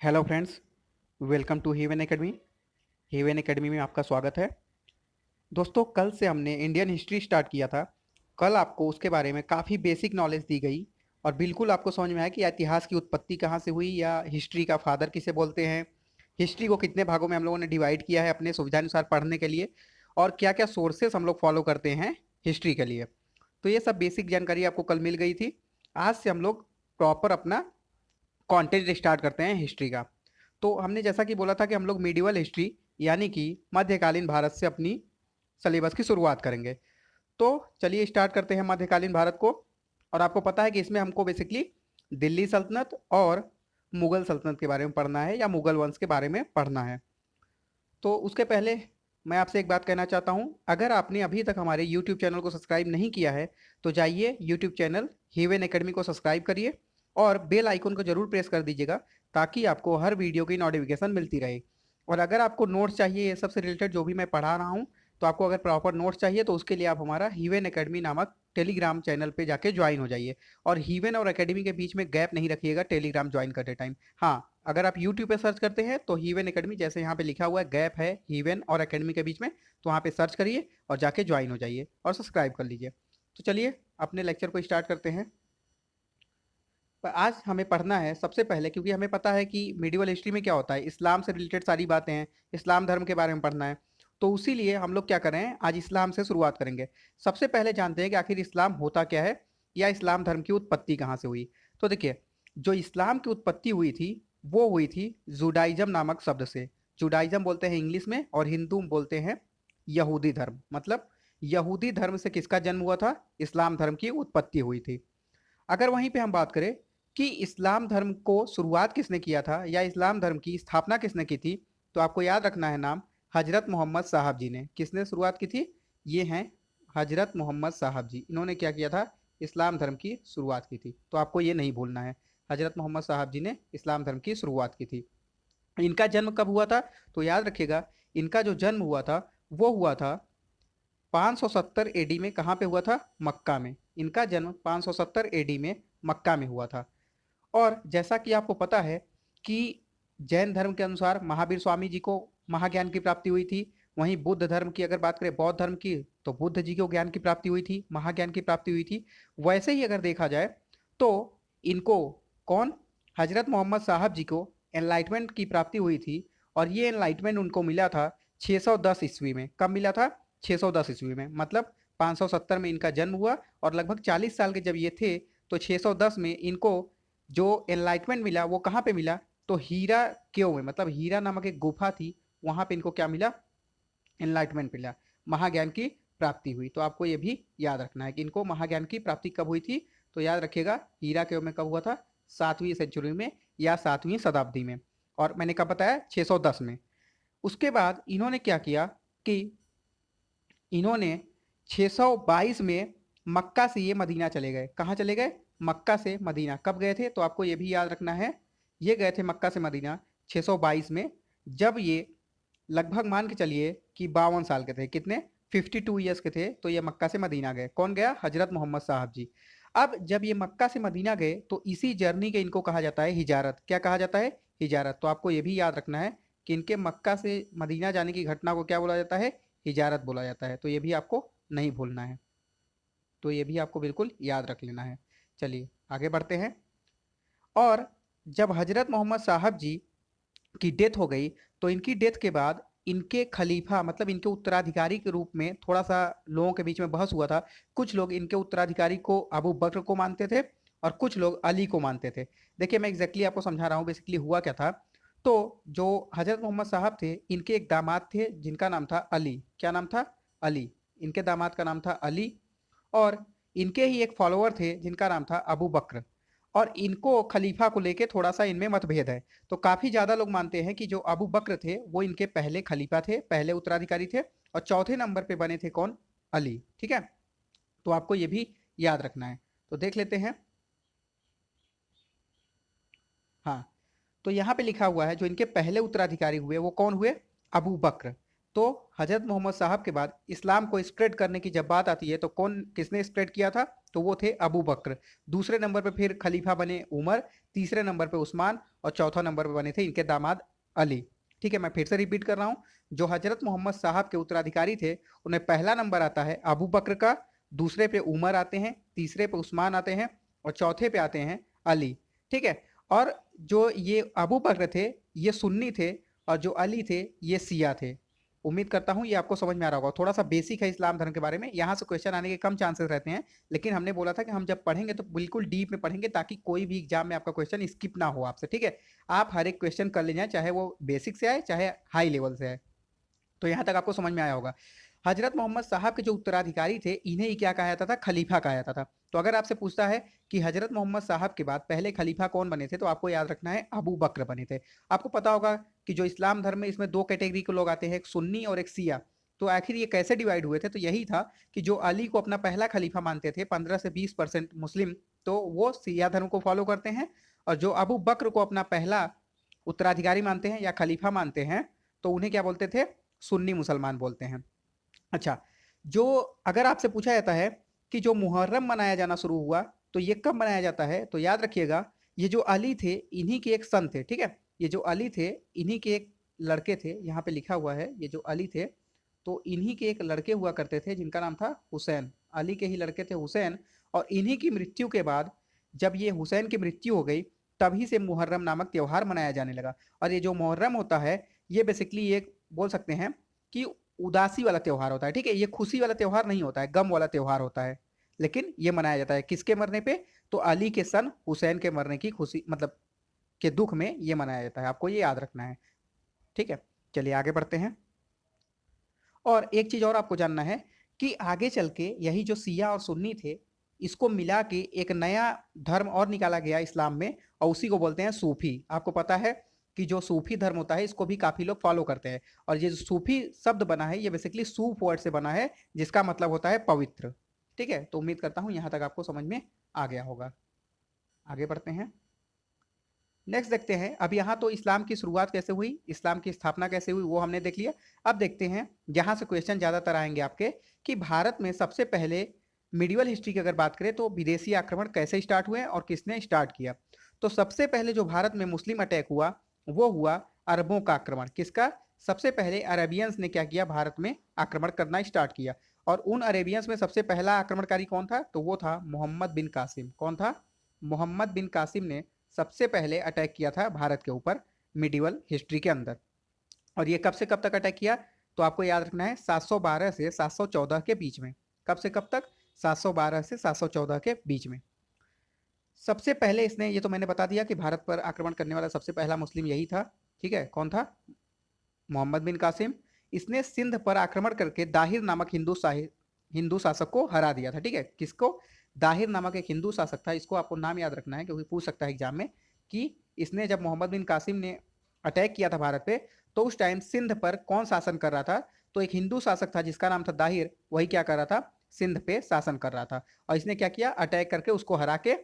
Hello friends, welcome to Heaven Academy. Heaven Academy में आपका स्वागत है। दोस्तों, कल से हमने इंडियन हिस्ट्री स्टार्ट किया था। कल आपको उसके बारे में काफ़ी बेसिक नॉलेज दी गई और बिल्कुल आपको समझ में आया कि इतिहास की उत्पत्ति कहाँ से हुई या हिस्ट्री का फादर किसे बोलते हैं। हिस्ट्री को कितने भागों में हम लोगों ने डिवाइड किया है अपने सुविधानुसार पढ़ने के लिए, और क्या क्या सोर्सेस हम लोग फॉलो करते हैं हिस्ट्री के लिए। तो ये सब बेसिक जानकारी आपको कल मिल गई थी। आज से हम लोग प्रॉपर अपना कंटेंट स्टार्ट करते हैं हिस्ट्री का। तो हमने जैसा कि बोला था कि हम लोग मीडिवल हिस्ट्री यानी कि मध्यकालीन भारत से अपनी सिलेबस की शुरुआत करेंगे। तो चलिए स्टार्ट करते हैं मध्यकालीन भारत को। और आपको पता है कि इसमें हमको बेसिकली दिल्ली सल्तनत और मुगल सल्तनत के बारे में पढ़ना है या मुगल वंश के बारे में पढ़ना है। तो उसके पहले मैं आपसे एक बात कहना चाहता हूँ, अगर आपने अभी तक हमारे यूट्यूब चैनल को सब्सक्राइब नहीं किया है तो जाइए यूट्यूब चैनल हेवन एकेडमी को सब्सक्राइब करिए और बेल आइकन को जरूर प्रेस कर दीजिएगा ताकि आपको हर वीडियो की नोटिफिकेशन मिलती रहे। और अगर आपको नोट्स चाहिए ये सबसे रिलेटेड जो भी मैं पढ़ा रहा हूँ, तो आपको अगर प्रॉपर नोट्स चाहिए तो उसके लिए आप हमारा हीवन एकेडमी नामक टेलीग्राम चैनल पे जाके ज्वाइन हो जाइए। और हीवन और एकेडमी के बीच में गैप नहीं रखिएगा टेलीग्राम ज्वाइन करते टाइम। हाँ, अगर आप यूट्यूब पे सर्च करते हैं तो हीवन एकेडमी, जैसे यहाँ पे लिखा हुआ है गैप है हीवन और एकेडमी के बीच में, तो वहाँ पे सर्च करिए और जाके ज्वाइन हो जाइए और सब्सक्राइब कर लीजिए। तो चलिए अपने लेक्चर को स्टार्ट करते हैं। पर आज हमें पढ़ना है सबसे पहले, क्योंकि हमें पता है कि मिडिवल हिस्ट्री में क्या होता है, इस्लाम से रिलेटेड सारी बातें हैं, इस्लाम धर्म के बारे में पढ़ना है। तो उसी लिए हम लोग क्या कर रहे हैं, आज इस्लाम से शुरुआत करेंगे। सबसे पहले जानते हैं कि आखिर इस्लाम होता क्या है या इस्लाम धर्म की उत्पत्ति कहाँ से हुई। तो देखिए, जो इस्लाम की उत्पत्ति हुई थी वो हुई थी जुडाइज्म नामक शब्द से। जुडाइज्म बोलते हैं इंग्लिश में और हिंदू बोलते हैं यहूदी धर्म। मतलब यहूदी धर्म से किसका जन्म हुआ था, इस्लाम धर्म की उत्पत्ति हुई थी। अगर वहीं पे हम बात करें कि इस्लाम धर्म को शुरुआत किसने किया था या इस्लाम धर्म की स्थापना किसने की थी, तो आपको याद रखना है नाम हजरत मोहम्मद साहब जी ने। किसने शुरुआत की थी, ये हैं हजरत मोहम्मद साहब जी। इन्होंने क्या किया था, इस्लाम धर्म की शुरुआत की थी। तो आपको ये नहीं भूलना है, हजरत मोहम्मद साहब जी ने इस्लाम धर्म की शुरुआत की थी। इनका जन्म कब हुआ था, तो याद रखिएगा, इनका जो जन्म हुआ था वो हुआ था 570 एडी में। कहाँ पे हुआ था, मक्का में। इनका जन्म 570 एडी में मक्का में हुआ था। और जैसा कि आपको पता है कि जैन धर्म के अनुसार महावीर स्वामी जी को महाज्ञान की प्राप्ति हुई थी। वहीं बुद्ध धर्म की अगर बात करें, बौद्ध धर्म की, तो बुद्ध जी को ज्ञान की प्राप्ति हुई थी, महाज्ञान की प्राप्ति हुई थी। वैसे ही अगर देखा जाए तो इनको कौन, हजरत मोहम्मद साहब जी को एनलाइटमेंट की प्राप्ति हुई थी। और ये एनलाइटमेंट उनको मिला था 610 ईस्वी में। कब मिला था, 610 ईस्वी में। मतलब 570 में इनका जन्म हुआ और लगभग 40 साल के जब ये थे तो 610 में इनको जो एनलाइटमेंट मिला वो कहाँ पे मिला, तो हीरा क्यों में, मतलब हीरा नामक एक गुफा थी, वहां पे इनको क्या मिला, एनलाइटमेंट मिला, महाज्ञान की प्राप्ति हुई। तो आपको ये भी याद रखना है कि इनको महाज्ञान की प्राप्ति कब हुई थी। तो याद रखिएगा हीरा केव में कब हुआ था, 7वीं सेंचुरी में या 7वीं शताब्दी में। और मैंने कब बताया, 610 में। उसके बाद इन्होंने क्या किया कि इन्होंने 622 में मक्का से ये मदीना चले गए। कहाँ चले गए, मक्का से मदीना। कब गए थे, तो आपको ये भी याद रखना है, ये गए थे मक्का से मदीना 622 में, जब ये लगभग मान के चलिए कि 52 साल के थे। कितने, 52 ईयर्स के थे। तो ये मक्का से मदीना गए। कौन गया, हजरत मोहम्मद साहब जी। अब जब ये मक्का से मदीना गए तो इसी जर्नी के इनको कहा जाता है हिजारत। क्या कहा जाता है, हिजारत। तो आपको ये भी याद रखना है कि इनके मक्का से मदीना जाने की घटना को क्या बोला जाता है, हिजारत बोला जाता है। तो ये भी आपको नहीं भूलना है, तो ये भी आपको बिल्कुल याद रख लेना है। चलिए आगे बढ़ते हैं। और जब हजरत मोहम्मद साहब जी की डेथ हो गई तो इनकी डेथ के बाद इनके खलीफा, मतलब इनके उत्तराधिकारी के रूप में थोड़ा सा लोगों के बीच में बहस हुआ था। कुछ लोग इनके उत्तराधिकारी को अबू बकर को मानते थे और कुछ लोग अली को मानते थे। देखिए मैं एग्जैक्टली आपको समझा रहा हूँ बेसिकली हुआ क्या था। तो जो हजरत मोहम्मद साहब थे, इनके एक दामाद थे जिनका नाम था अली। क्या नाम था, अली। इनके दामाद का नाम था अली। और इनके ही एक फॉलोअर थे जिनका नाम था अबू बकर। और इनको खलीफा को लेके थोड़ा सा इनमें मतभेद है। तो काफी ज्यादा लोग मानते हैं कि जो अबू बकर थे वो इनके पहले खलीफा थे, पहले उत्तराधिकारी थे, और चौथे नंबर पे बने थे कौन, अली। ठीक है, तो आपको ये भी याद रखना है। तो देख लेते हैं। हाँ, तो यहाँ पे लिखा हुआ है जो इनके पहले उत्तराधिकारी हुए वो कौन हुए, अबू बकर। तो हजरत मोहम्मद साहब के बाद इस्लाम को स्प्रेड करने की जब बात आती है तो किसने स्प्रेड किया था? तो वो थे अबू बकर। दूसरे नंबर पे फिर खलीफा बने उमर, तीसरे नंबर पे उस्मान और चौथा नंबर पे बने थे इनके दामाद अली। ठीक है, मैं फिर से रिपीट कर रहा हूँ। जो हजरत मोहम्मद साहब के उत्तराधिकारी थे उन्हें पहला नंबर आता है अबू बकर का, दूसरे पे उमर आते हैं, तीसरे पे उस्मान आते हैं और चौथे पे आते हैं अली। ठीक है, और जो ये अबू बकर थे ये सुन्नी थे और जो अली थे ये सिया थे। उम्मीद करता हूँ ये आपको समझ में आ रहा होगा। थोड़ा सा बेसिक है इस्लाम धर्म के बारे में, यहाँ से क्वेश्चन आने के कम चांसेस रहते हैं, लेकिन हमने बोला था कि हम जब पढ़ेंगे तो बिल्कुल डीप में पढ़ेंगे ताकि कोई भी एग्जाम में आपका क्वेश्चन स्किप ना हो आपसे। ठीक है, आप हर एक क्वेश्चन कर ले जाएं, चाहे वो बेसिक से आए चाहे हाई लेवल से आए। तो यहाँ तक आपको समझ में आया होगा। हजरत मोहम्मद साहब के जो उत्तराधिकारी थे इन्हें ही क्या कहा जाता था? खलीफा कहा जाता था। तो अगर आपसे पूछता है कि हजरत मोहम्मद साहब के बाद पहले खलीफा कौन बने थे, तो आपको याद रखना है अबू बकर बने थे। आपको पता होगा कि जो इस्लाम धर्म में इसमें दो कैटेगरी के लोग आते हैं, एक सुन्नी और एक सिया। तो आखिर ये कैसे डिवाइड हुए थे? तो यही था कि जो अली को अपना पहला खलीफा मानते थे 15 से 20% मुस्लिम, तो वो सिया धर्म को फॉलो करते हैं, और जो अबू बकर को अपना पहला उत्तराधिकारी मानते हैं या खलीफा मानते हैं तो उन्हें क्या बोलते थे? सुन्नी मुसलमान बोलते हैं। अच्छा, जो अगर आपसे पूछा जाता है कि जो मुहर्रम मनाया जाना शुरू हुआ तो ये कब मनाया जाता है, तो याद रखिएगा ये जो अली थे इन्हीं के एक सन थे। ठीक है, ये जो अली थे इन्हीं के एक लड़के थे, यहाँ पे लिखा हुआ है ये जो अली थे तो इन्हीं के एक लड़के हुआ करते थे जिनका नाम था हुसैन। अली के ही लड़के थे हुसैन, और इन्हीं की मृत्यु के बाद जब ये हुसैन की मृत्यु हो गई तभी से मुहर्रम नामक त्यौहार मनाया जाने लगा। और ये जो मुहर्रम होता है ये बेसिकली एक बोल सकते हैं कि उदासी वाला त्योहार होता है। ठीक है, ये खुशी वाला त्योहार नहीं होता है, गम वाला त्योहार होता है, लेकिन ये मनाया जाता है किसके मरने पे? तो अली के सन हुसैन के मरने की खुशी मतलब के दुख में ये मनाया जाता है। आपको ये याद रखना है। ठीक है, चलिए आगे बढ़ते हैं। और एक चीज और आपको जानना है कि आगे चल के यही जो सिया और सुन्नी थे इसको मिला के एक नया धर्म और निकाला गया इस्लाम में, और उसी को बोलते हैं सूफी। आपको पता है कि जो सूफी धर्म होता है इसको भी काफी लोग फॉलो करते हैं, और ये जो सूफी शब्द बना है ये बेसिकली सूफ वर्ड से बना है जिसका मतलब होता है पवित्र। ठीक है, तो उम्मीद करता हूं यहां तक आपको समझ में आ गया होगा। आगे बढ़ते हैं। नेक्स्ट देखते हैं। अब यहाँ तो इस्लाम की शुरुआत कैसे हुई, इस्लाम की स्थापना कैसे हुई वो हमने देख लिया। अब देखते हैं, यहाँ से क्वेश्चन ज़्यादातर आएंगे आपके कि भारत में सबसे पहले मिडिवल हिस्ट्री की अगर बात करें तो विदेशी आक्रमण कैसे स्टार्ट हुए और किसने स्टार्ट किया। तो सबसे पहले जो भारत में मुस्लिम अटैक हुआ वो हुआ अरबों का आक्रमण। किसका? सबसे पहले अरेबियंस ने क्या किया? भारत में आक्रमण करना स्टार्ट किया। और उन अरेबियंस में सबसे पहला आक्रमणकारी कौन था? तो वो था मोहम्मद बिन कासिम। कौन था? मोहम्मद बिन कासिम ने सबसे पहले अटैक किया था भारत के ऊपर मिडिवल हिस्ट्री के अंदर। और ये कब से कब तक अटैक किया? तो आपको याद रखना है 712 से 714 के बीच में। कब से कब तक? 712 से 714 के बीच में। सबसे पहले इसने, ये तो मैंने बता दिया कि भारत पर आक्रमण करने वाला सबसे पहला मुस्लिम यही था। ठीक है, कौन था? मोहम्मद बिन कासिम। इसने सिंध पर आक्रमण करके दाहिर नामक हिंदू शासक को हरा दिया था। ठीक है, किसको? दाहिर नामक एक हिंदू शासक था, इसको आपको नाम याद रखना है क्योंकि पूछ सकता है एग्जाम में कि इसने जब मोहम्मद बिन कासिम ने अटैक किया था भारत पे तो उस टाइम सिंध पर कौन शासन कर रहा था? तो एक हिंदू शासक था जिसका नाम था दाहिर, वही क्या कर रहा था? सिंध पे शासन कर रहा था। और इसने क्या किया? अटैक करके उसको हरा के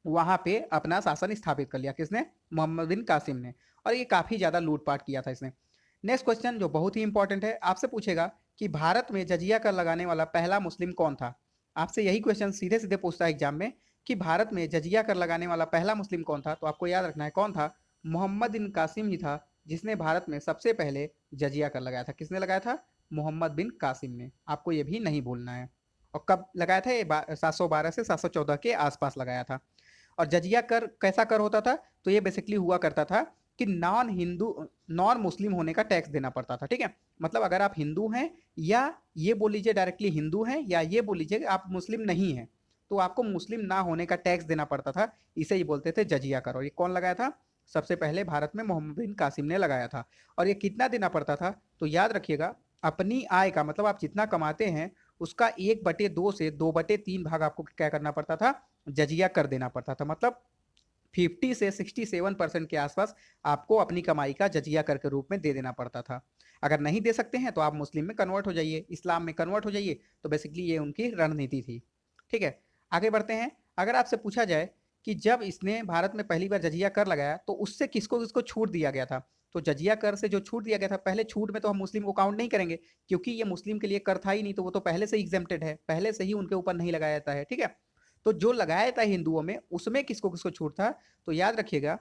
वहां पे अपना शासन स्थापित कर लिया। किसने? मोहम्मद बिन कासिम ने। और ये काफी ज्यादा लूटपाट किया था इसने। नेक्स्ट क्वेश्चन जो बहुत ही इंपॉर्टेंट है, आपसे पूछेगा कि भारत में जजिया कर लगाने वाला पहला मुस्लिम कौन था। आपसे यही क्वेश्चन सीधे सीधे पूछता है एग्जाम में कि भारत में जजिया कर लगाने वाला पहला मुस्लिम कौन था। तो आपको याद रखना है कौन था? मोहम्मद बिन कासिम ही था जिसने भारत में सबसे पहले जजिया कर लगाया था। किसने लगाया था? मोहम्मद बिन कासिम ने। आपको ये भी नहीं भूलना है। और कब लगाया था? ये 712 से 714 के आसपास लगाया था। और जजिया कर कैसा कर होता था? तो ये बेसिकली हुआ करता था कि नॉन मुस्लिम होने का टैक्स देना पड़ता था। ठीक है, मतलब अगर आप हिंदू हैं या ये बोल लीजिए डायरेक्टली हिंदू हैं या ये बोल लीजिए कि आप मुस्लिम नहीं हैं तो आपको मुस्लिम ना होने का टैक्स देना पड़ता था। इसे ही बोलते थे जजिया कर। और ये कौन लगाया था? सबसे पहले भारत में मोहम्मद बिन कासिम ने लगाया था। और ये कितना देना पड़ता था? तो याद रखिएगा अपनी आय का, मतलब आप जितना कमाते हैं उसका 1/2 से 2/3 भाग आपको क्या करना पड़ता था? जजिया कर देना पड़ता था। मतलब 50 से 67% के आसपास आपको अपनी कमाई का जजिया कर के रूप में दे देना पड़ता था। अगर नहीं दे सकते हैं तो आप मुस्लिम में कन्वर्ट हो जाइए, इस्लाम में कन्वर्ट हो जाइए। तो बेसिकली ये उनकी रणनीति थी। ठीक है, आगे बढ़ते हैं। अगर आपसे पूछा जाए कि जब इसने भारत में पहली बार जजिया कर लगाया तो उससे किसको किसको छूट दिया गया था। तो जजिया कर से जो छूट दिया गया था, पहले छूट में तो हम मुस्लिम को काउंट नहीं करेंगे क्योंकि ये मुस्लिम के लिए कर था ही नहीं, तो वो तो पहले से एग्जेम्प्टेड है, पहले से ही उनके ऊपर नहीं लगाया जाता है, ठीक है। तो जो लगाया था हिंदुओं में उसमें किसको किसको छूट था, तो याद रखिएगा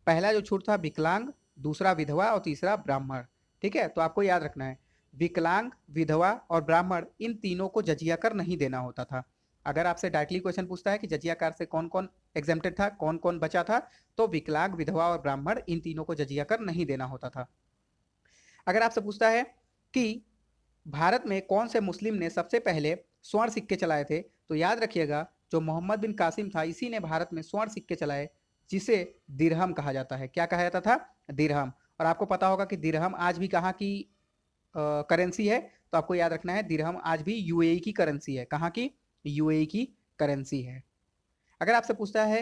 पहला जो छूट था विकलांग, दूसरा विधवा और तीसरा ब्राह्मण, ठीक है। तो आपको याद रखना है विकलांग, विधवा और ब्राह्मण इन तीनों को जजिया कर नहीं देना होता था। अगर आपसे डायरेक्टली क्वेश्चन पूछता है कि जजिया कर से कौन कौन एग्जेम्प्टेड था, कौन कौन बचा था, तो विकलांग, विधवा और ब्राह्मण इन तीनों को जजिया कर नहीं देना होता था। अगर आपसे पूछता है कि भारत में कौन से मुस्लिम ने सबसे पहले स्वर्ण सिक्के चलाए थे, तो याद रखिएगा जो मोहम्मद बिन कासिम था इसी ने भारत में स्वर्ण सिक्के चलाए, जिसे दिरहम कहा जाता है। क्या कहा जाता था, दिरहम। और आपको पता होगा कि दिरहम आज भी कहाँ की करेंसी है, तो आपको याद रखना है दिरहम आज भी यूएई की करेंसी है। कहाँ की, यूएई की करेंसी है। अगर आपसे पूछता है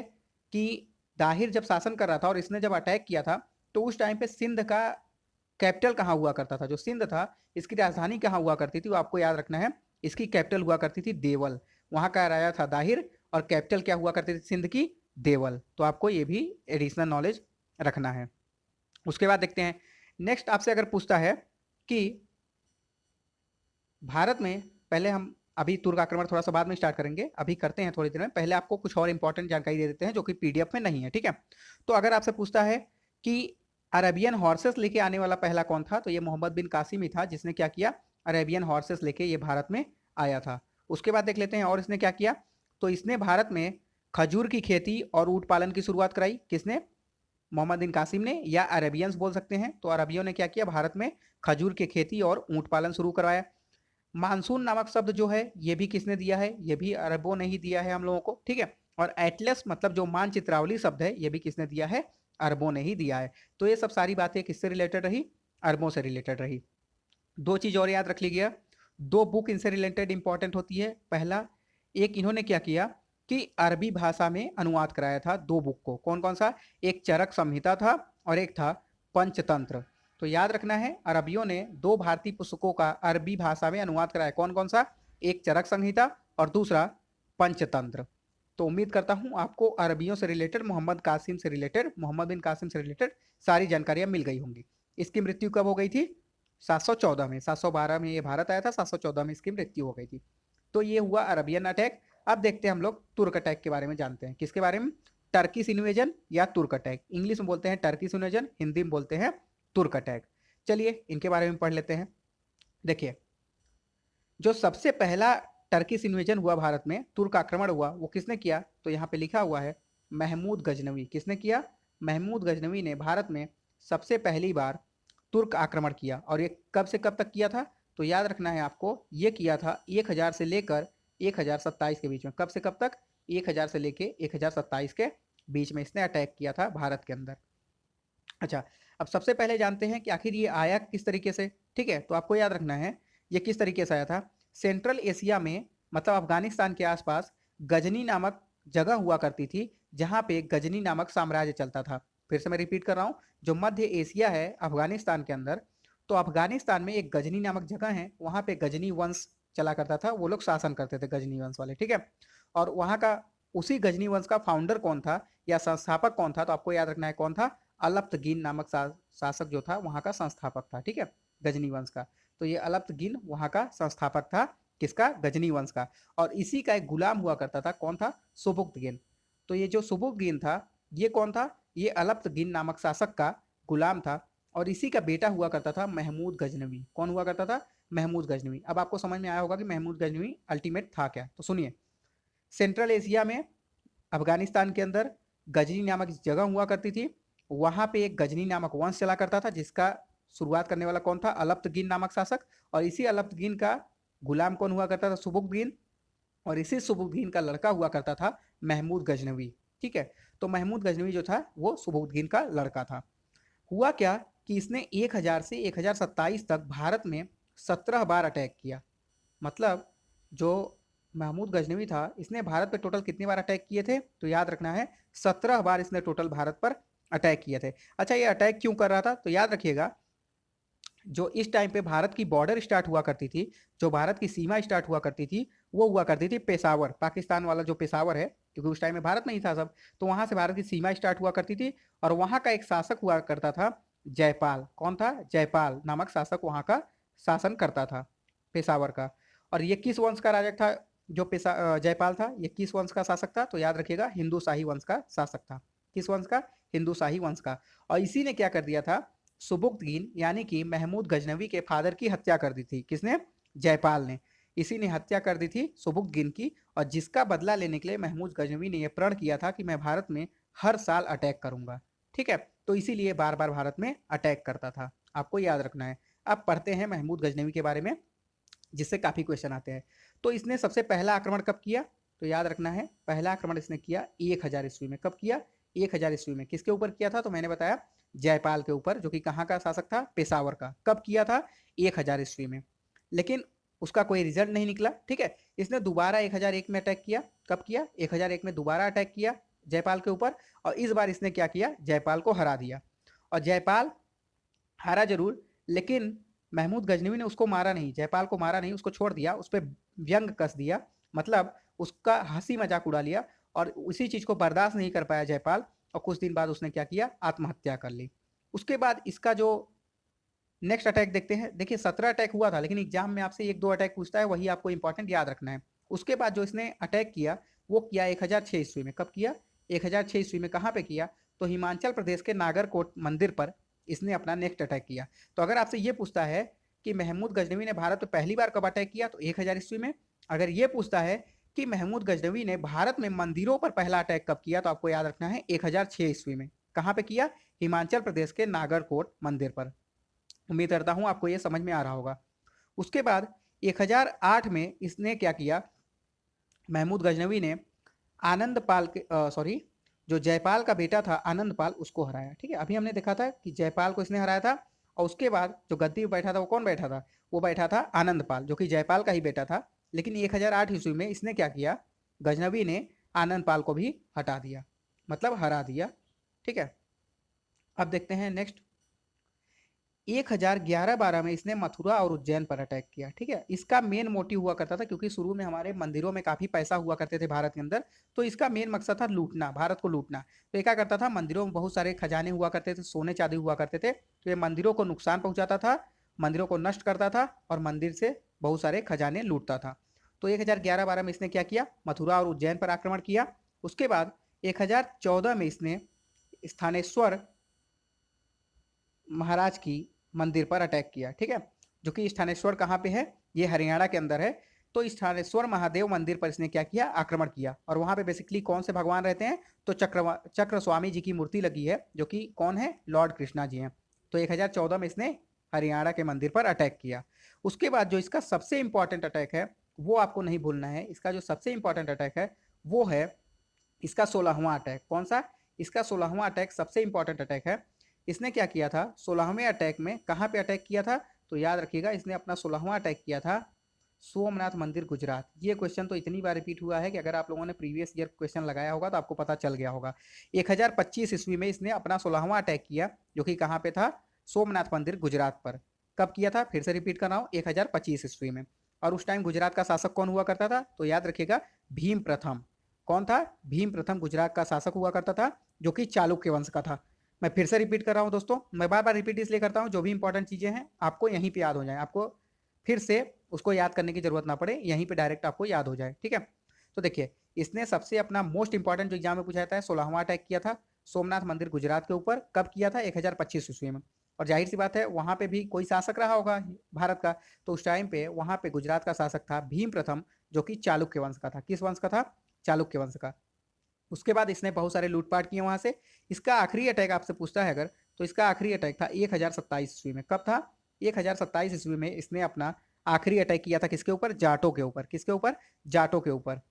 कि दाहिर जब शासन कर रहा था और इसने जब अटैक किया था तो उस टाइम पे सिंध का कैपिटल कहाँ हुआ करता था, जो सिंध था इसकी राजधानी कहाँ हुआ करती थी, वो आपको याद रखना है इसकी कैपिटल हुआ करती थी देवल। वहां का राजा था दाहिर और कैपिटल क्या हुआ करती थी सिंध की, देवल। तो आपको ये भी एडिशनल नॉलेज रखना है। उसके बाद देखते हैं नेक्स्ट, आपसे अगर पूछता है कि भारत में पहले हम अभी तुर्क आक्रमण थोड़ा सा बाद में स्टार्ट करेंगे, अभी करते हैं थोड़ी देर में, पहले आपको कुछ और इंपॉर्टेंट जानकारी दे देते हैं जो कि पीडीएफ में नहीं है, ठीक है। तो अगर आपसे पूछता है कि अरेबियन हॉर्सेस लेके आने वाला पहला कौन था, तो ये मोहम्मद बिन कासिम ही था जिसने क्या किया, अरेबियन हॉर्सेस लेके ये भारत में आया था। उसके बाद देख लेते हैं और इसने क्या किया, तो इसने भारत में खजूर की खेती और ऊँट पालन की शुरुआत कराई। किसने, मोहम्मद बिन कासिम ने, या अरेबियंस बोल सकते हैं। तो अरबियों ने क्या किया, भारत में खजूर की खेती और ऊँट पालन शुरू करवाया। मानसून नामक शब्द जो है ये भी किसने दिया है, ये भी अरबों ने ही दिया है हम लोगों को, ठीक है। और एटलस मतलब जो मानचित्रावली शब्द है ये भी किसने दिया है, अरबों ने ही दिया है। तो ये सब सारी बातें किससे रिलेटेड रही, अरबों से रिलेटेड रही। दो चीज और याद रख लीजिएगा, दो बुक इनसे रिलेटेड इंपॉर्टेंट होती है। पहला, एक इन्होंने क्या किया कि अरबी भाषा में अनुवाद कराया था दो बुक को। कौन कौन सा, एक चरक संहिता था और एक था पंचतंत्र। तो याद रखना है अरबियों ने दो भारतीय पुस्तकों का अरबी भाषा में अनुवाद कराया। कौन कौन सा, एक चरक संहिता और दूसरा पंचतंत्र। तो उम्मीद करता हूं आपको अरबियों से रिलेटेड, मोहम्मद कासिम से रिलेटेड, मोहम्मद बिन कासिम से रिलेटेड सारी जानकारियां मिल गई होंगी। इसकी मृत्यु कब हो गई थी, 714 में, 712 में ये भारत आया था, 714 में इसकी मृत्यु हो गई थी। तो ये हुआ अरबियन अटैक। अब देखते हैं हम लोग तुर्क अटैक के बारे में जानते हैं। किसके बारे में, टर्किश इन्वेजन या तुर्क अटैक। इंग्लिश में बोलते हैं टर्किश इन्वेजन, हिंदी में बोलते हैं तुर्क अटैक। चलिए इनके बारे में पढ़ लेते हैं। देखिए जो सबसे पहला टर्किश इन्वेजन हुआ भारत में, तुर्क आक्रमण हुआ, वो किसने किया, तो यहाँ पे लिखा हुआ है महमूद गजनवी। किसने किया, महमूद गजनवी ने भारत में सबसे पहली बार तुर्क आक्रमण किया। और ये कब से कब तक किया था, तो याद रखना है आपको, ये किया था 1000 से लेकर 1027 के बीच में। कब से कब तक, 1000 से लेकर 1027 के बीच में इसने अटैक किया था भारत के अंदर। अच्छा, अब सबसे पहले जानते हैं कि आखिर ये आया किस तरीके से, ठीक है। तो आपको याद रखना है ये किस तरीके से आया था। सेंट्रल एशिया में मतलब अफगानिस्तान के आसपास गजनी नामक जगह हुआ करती थी, जहां पे गजनी नामक साम्राज्य चलता था। फिर से मैं रिपीट कर रहा हूँ, जो मध्य एशिया है अफगानिस्तान के अंदर, तो अफगानिस्तान में एक गजनी नामक जगह है, वहां पे गजनी वंश चला करता था, वो लोग शासन करते थे गजनी वंश वाले, ठीक है। और वहां का उसी गजनी वंश का फाउंडर कौन था या संस्थापक कौन था, तो आपको याद रखना है कौन था, अलप्तगीन नामक शासक जो था वहां का संस्थापक था, ठीक है, गजनी वंश का। तो ये अलप्तगीन वहां का संस्थापक था, किसका, गजनी वंश का। और इसी का एक गुलाम हुआ करता था, कौन था, सुबुक्तगीन। तो ये जो सुबुक्तगीन था ये कौन था, ये अलप्तगीन नामक शासक का गुलाम था। और इसी का बेटा हुआ करता था महमूद गजनवी। कौन हुआ करता था, महमूद गजनवी। अब आपको समझ में आया होगा कि महमूद गजनवी अल्टीमेट था क्या। तो सुनिए, सेंट्रल एशिया में अफगानिस्तान के अंदर गजनी नामक जगह हुआ करती थी, वहां पे एक गजनी नामक वंश चला करता था, जिसका शुरुआत करने वाला कौन था, अलप्तगीन नामक शासक। और इसी अलप्तगीन का गुलाम कौन हुआ करता था, सुबुक्तगीन। और इसी सुबुक्तगीन का लड़का हुआ करता था महमूद गजनवी, ठीक है। तो महमूद गजनवी जो था वो सुबुक्तगीन का लड़का था। हुआ क्या कि इसने 1000 से 1027 तक भारत में 17 बार अटैक किया। मतलब जो महमूद गजनवी था इसने भारत पे टोटल कितनी बार अटैक किए थे, तो याद रखना है 17 बार इसने टोटल भारत पर अटैक किए थे। अच्छा, ये अटैक क्यों कर रहा था, तो याद रखिएगा जो इस टाइम पे भारत की बॉर्डर स्टार्ट हुआ करती थी, जो भारत की सीमा स्टार्ट हुआ करती थी, वो हुआ करती थी पेशावर, पाकिस्तान वाला जो पेशावर है, क्योंकि उस टाइम में भारत में ही था सब, तो वहां से भारत की सीमा स्टार्ट हुआ करती थी। और वहां का एक शासक हुआ करता था जयपाल। कौन था? जयपाल नामक शासक वहां का शासन करता था, पेशावर का। और ये किस वंश का राजा था? जो जयपाल था, ये किस वंश का शासक था? तो याद रखिएगा, हिंदू शाही वंश का शासक था। किस वंश का? हिंदू शाही वंश का। और इसी ने क्या कर दिया था, सुबुक्तगीन यानी कि महमूद गजनवी के फादर की हत्या कर दी थी। किसने? जयपाल ने। इसी ने हत्या कर दी थी सुबुक्तगीन की, और जिसका बदला लेने के लिए महमूद गजनवी ने यह प्रण किया था कि मैं भारत में हर साल अटैक करूंगा। ठीक है, तो इसीलिए बार बार भारत में अटैक करता था, आपको याद रखना है। अब पढ़ते हैं महमूद गजनवी के बारे में, जिससे काफी क्वेश्चन आते हैं। तो इसने सबसे पहला आक्रमण कब किया? तो याद रखना है, पहला आक्रमण इसने किया 1000 ईस्वी में। कब किया? 1000 ईस्वी में। किसके ऊपर किया था? तो मैंने बताया जयपाल के ऊपर, जो कि कहाँ का शासक था? पेशावर का। कब किया था? 1000 ईस्वी में। लेकिन उसका कोई रिजल्ट नहीं निकला। ठीक है, इसने दोबारा 1001 में अटैक किया। कब किया? 1001 में दोबारा अटैक किया जयपाल के ऊपर, और इस बार इसने क्या किया? जयपाल को हरा दिया। और जयपाल हारा जरूर, लेकिन महमूद गजनवी ने उसको मारा नहीं, जयपाल को मारा नहीं, उसको छोड़ दिया, उस पर व्यंग कस दिया, मतलब उसका हंसी मजाक उड़ा लिया। और उसी चीज को बर्दाश्त नहीं कर पाया जयपाल, और कुछ दिन बाद उसने क्या किया? आत्महत्या कर ली। उसके बाद इसका जो नेक्स्ट अटैक देखते हैं। देखिए 17 अटैक हुआ था, लेकिन एग्जाम में आपसे एक दो अटैक पूछता है, वही आपको इंपॉर्टेंट याद रखना है। उसके बाद जो इसने अटैक किया वो किया 1006 ईस्वी में। कब किया? 1006 ईस्वी में। कहाँ पे किया? तो हिमाचल प्रदेश के नागरकोट मंदिर पर इसने अपना नेक्स्ट अटैक किया। तो अगर आपसे ये पूछता है कि महमूद गजनवी ने भारत पर पहली बार कब अटैक किया, तो 1000 ईस्वी में। अगर ये पूछता है कि महमूद गजनवी ने भारत में मंदिरों पर पहला अटैक कब किया, तो आपको याद रखना है 1006 ईस्वी में। कहाँ पे किया? हिमाचल प्रदेश के नागरकोट मंदिर पर। उम्मीद करता हूं आपको यह समझ में आ रहा होगा। उसके बाद 1008 में इसने क्या किया? महमूद गजनवी ने आनंद पाल के सॉरी, जो जयपाल का बेटा था आनंद पाल, उसको हराया। ठीक है, अभी हमने देखा था कि जयपाल को इसने हराया था, और उसके बाद जो गद्दी पर बैठा था वो कौन बैठा था? वो बैठा था आनंद पाल, जो कि जयपाल का ही बेटा था। लेकिन 1008 ईस्वी में इसने क्या किया? गजनवी ने आनंद पाल को भी हटा दिया, मतलब हरा दिया। ठीक है, अब देखते हैं नेक्स्ट। 1011-12 में इसने मथुरा और उज्जैन पर अटैक किया। ठीक है, इसका मेन मोटिव हुआ करता था, क्योंकि शुरू में हमारे मंदिरों में काफी पैसा हुआ करते थे भारत के अंदर, तो इसका मेन मकसद था लूटना, भारत को लूटना। तो ये क्या करता था? मंदिरों में बहुत सारे खजाने हुआ करते थे, सोने चांदी हुआ करते थे, तो ये मंदिरों को नुकसान पहुंचाता था, मंदिरों को नष्ट करता था, और मंदिर से बहुत सारे खजाने लूटता था। तो 1011-12 में इसने क्या किया? मथुरा और उज्जैन पर आक्रमण किया। उसके बाद 1014 में इसने स्थानेश्वर महाराज की मंदिर पर अटैक किया। ठीक है, जो कि स्थानेश्वर कहाँ पे है? ये हरियाणा के अंदर है। तो स्थानेश्वर महादेव मंदिर पर इसने क्या किया? आक्रमण किया। और वहां पे बेसिकली कौन से भगवान रहते हैं? तो चक्र स्वामी जी की मूर्ति लगी है, जो कि कौन है? लॉर्ड कृष्णा जी हैं। तो 1014 में इसने हरियाणा के मंदिर पर अटैक किया। उसके बाद जो इसका सबसे इंपॉर्टेंट अटैक है, वो आपको नहीं भूलना है। इसका जो सबसे इंपॉर्टेंट अटैक है वो है इसका 16वां अटैक। कौन सा? इसका 16वां अटैक सबसे इंपॉर्टेंट अटैक है। इसने क्या किया था 16वें अटैक में? कहाँ पे अटैक किया था? तो याद रखिएगा, इसने अपना 16वां अटैक किया था सोमनाथ मंदिर, गुजरात। ये क्वेश्चन तो इतनी बार रिपीट हुआ है कि अगर आप लोगों ने प्रीवियस ईयर क्वेश्चन लगाया होगा तो आपको पता चल गया होगा। 1025 ईस्वी में इसने अपना 16वां अटैक किया, जो कि कहाँ पे था? सोमनाथ मंदिर, गुजरात पर। कब किया था? फिर से रिपीट कर रहा हूँ, 1025 ईस्वी में। और उस टाइम गुजरात का शासक कौन हुआ करता था? तो याद रखिएगा, भीम प्रथम। कौन था? भीम प्रथम गुजरात का शासक हुआ करता था, जो कि चालुक्य वंश का था। मैं फिर से रिपीट कर रहा हूं दोस्तों, मैं बार बार रिपीट इसलिए करता हूं, जो भी इंपॉर्टेंट चीजें हैं आपको यहीं पे याद हो जाए, आपको फिर से उसको याद करने की जरूरत ना पड़े, यहीं पे डायरेक्ट आपको याद हो जाए। ठीक है, तो देखिए, इसने सबसे अपना मोस्ट इंपॉर्टेंट जो एग्जाम में पूछा जाता है 16वां अटैक किया था सोमनाथ मंदिर गुजरात के ऊपर। कब किया था? 1025 ईस्वी में। और जाहिर सी बात है, वहां पे भी कोई शासक रहा होगा भारत का, तो उस टाइम पे वहां पे गुजरात का शासक था भीम प्रथम, जो कि चालुक्य वंश का था। किस वंश का था? चालुक्य वंश का। उसके बाद इसने बहुत सारे लूटपाट किए वहां से। इसका आखिरी अटैक आपसे पूछता है अगर, तो इसका आखिरी अटैक था 1027 ईस्वी में। कब था? 1027 ईस्वी में इसने अपना आखिरी अटैक किया था। किसके ऊपर? जाटों के ऊपर। किसके ऊपर? जाटों के ऊपर।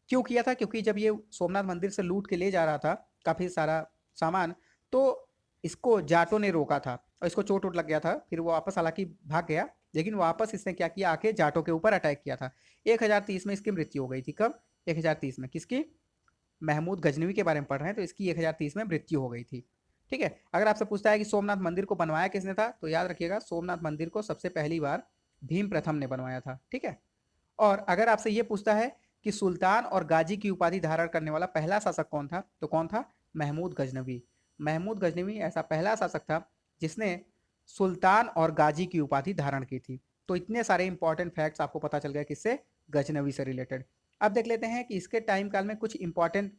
क्यों किया था? क्योंकि जब ये सोमनाथ मंदिर से लूट के ले जा रहा था काफी सारा सामान, तो इसको जाटों ने रोका था, और इसको चोट वोट लग गया था, फिर वो वापस हालांकि भाग गया, लेकिन वापस इसने क्या किया? आके जाटों के ऊपर अटैक किया था। 1030 में इसकी मृत्यु हो गई थी। कब? 1030 में। किसकी? महमूद गजनवी के बारे में पढ़ रहे हैं, तो इसकी 1030 में मृत्यु हो गई थी। ठीक है, अगर आपसे पूछता है कि सोमनाथ मंदिर को बनवाया किसने था, तो याद रखिएगा, सोमनाथ मंदिर को सबसे पहली बार भीम प्रथम ने बनवाया था। ठीक है, और अगर आपसे ये पूछता है कि सुल्तान और गाजी की उपाधि धारण करने वाला पहला शासक कौन था? तो कौन था? महमूद गजनवी। महमूद गजनवी ऐसा पहला शासक था जिसने सुल्तान और गाजी की उपाधि धारण की थी। तो इतने सारे इंपॉर्टेंट फैक्ट्स आपको पता चल गया किससे? गजनवी से रिलेटेड। अब देख लेते हैं कि इसके टाइम काल में कुछ इंपॉर्टेंट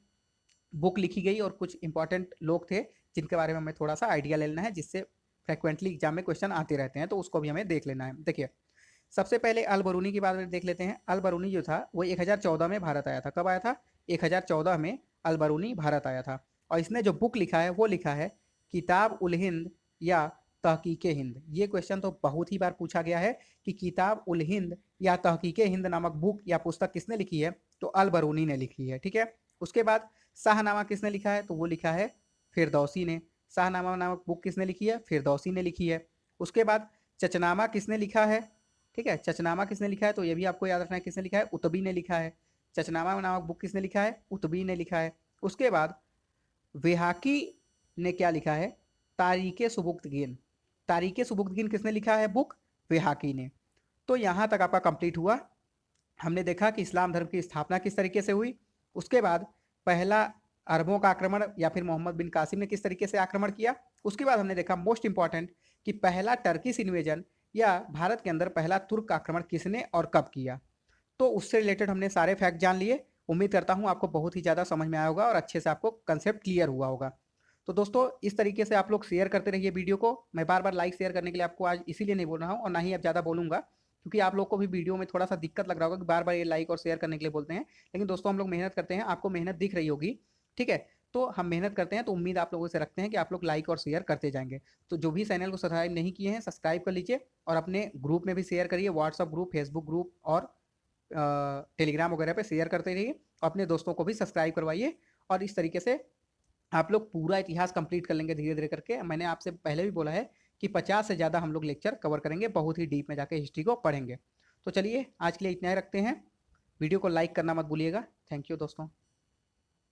बुक लिखी गई और कुछ इंपॉर्टेंट लोग थे जिनके बारे में हमें थोड़ा सा आइडिया ले लेना है, जिससे फ्रिक्वेंटली एग्जाम में क्वेश्चन आते रहते हैं, तो उसको भी हमें देख लेना है। देखिए, सबसे पहले अल बरूनी की बात देख लेते हैं। अल बरूनी जो था वो 1014 में भारत आया था। कब आया था? 1014 में अल बरूनी भारत आया था। और इसने जो बुक लिखा है वो लिखा है किताब उल हिंद या तहकीक हिंद। ये क्वेश्चन तो बहुत ही बार पूछा गया है कि किताब उल हिंद या तहकीक हिंद नामक बुक या पुस्तक किसने लिखी है? तो अल बरूनी ने लिखी है। ठीक है। उसके बाद शाहनामा किसने लिखा है? तो वो लिखा है फिरदौसी ने। शाहनामा नामक बुक किसने लिखी है? फिरदौसी ने लिखी है। उसके बाद चचनामा किसने लिखा है? ठीक है, चचनामा किसने लिखा है? तो ये भी आपको याद रखना है किसने लिखा है? उतबी ने लिखा है। चचनामा नामक बुक किसने लिखा है? उतबी ने लिखा है। उसके बाद वेहाकी ने क्या लिखा है? तारीके सुबुक्तगीन। तारीके सुबुक्तगीन किसने लिखा है बुक? वेहाकी ने। तो यहाँ तक आपका कंप्लीट हुआ। हमने देखा कि इस्लाम धर्म की स्थापना किस तरीके से हुई। उसके बाद पहला अरबों का आक्रमण या फिर मोहम्मद बिन कासिम ने किस तरीके से आक्रमण किया। उसके बाद हमने देखा मोस्ट इंपॉर्टेंट कि पहला टर्किश इन्वेजन या भारत के अंदर पहला तुर्क आक्रमण किसने और कब किया। तो उससे रिलेटेड हमने सारे फैक्ट जान लिए। उम्मीद करता हूँ आपको बहुत ही ज़्यादा समझ में आया होगा और अच्छे से आपको कंसेप्ट क्लियर हुआ होगा। तो दोस्तों, इस तरीके से आप लोग शेयर करते रहिए वीडियो को। मैं बार बार लाइक शेयर करने के लिए आपको आज इसीलिए नहीं बोल रहा हूँ और ना ही अब ज़्यादा बोलूँगा, क्योंकि आप लोग को भी वीडियो में थोड़ा सा दिक्कत लग रहा होगा कि बार बार ये लाइक और शेयर करने के लिए बोलते हैं। लेकिन दोस्तों, हम लोग मेहनत करते हैं, आपको मेहनत दिख रही होगी। ठीक है। तो हम मेहनत करते हैं, तो उम्मीद आप लोगों से रखते हैं कि आप लोग लाइक और शेयर करते जाएंगे। तो जो भी चैनल को सब्सक्राइब नहीं किए हैं, सब्सक्राइब कर लीजिए और अपने ग्रुप में भी शेयर करिए। व्हाट्सअप ग्रुप, फेसबुक ग्रुप और टेलीग्राम वगैरह पे शेयर करते रहिए। अपने दोस्तों को भी सब्सक्राइब करवाइए और इस तरीके से आप लोग पूरा इतिहास कंप्लीट कर लेंगे धीरे धीरे करके। मैंने आपसे पहले भी बोला है कि 50 से ज़्यादा हम लोग लेक्चर कवर करेंगे, बहुत ही डीप में जाके हिस्ट्री को पढ़ेंगे। तो चलिए, आज के लिए इतना ही रखते हैं। वीडियो को लाइक करना मत भूलिएगा। थैंक यू दोस्तों।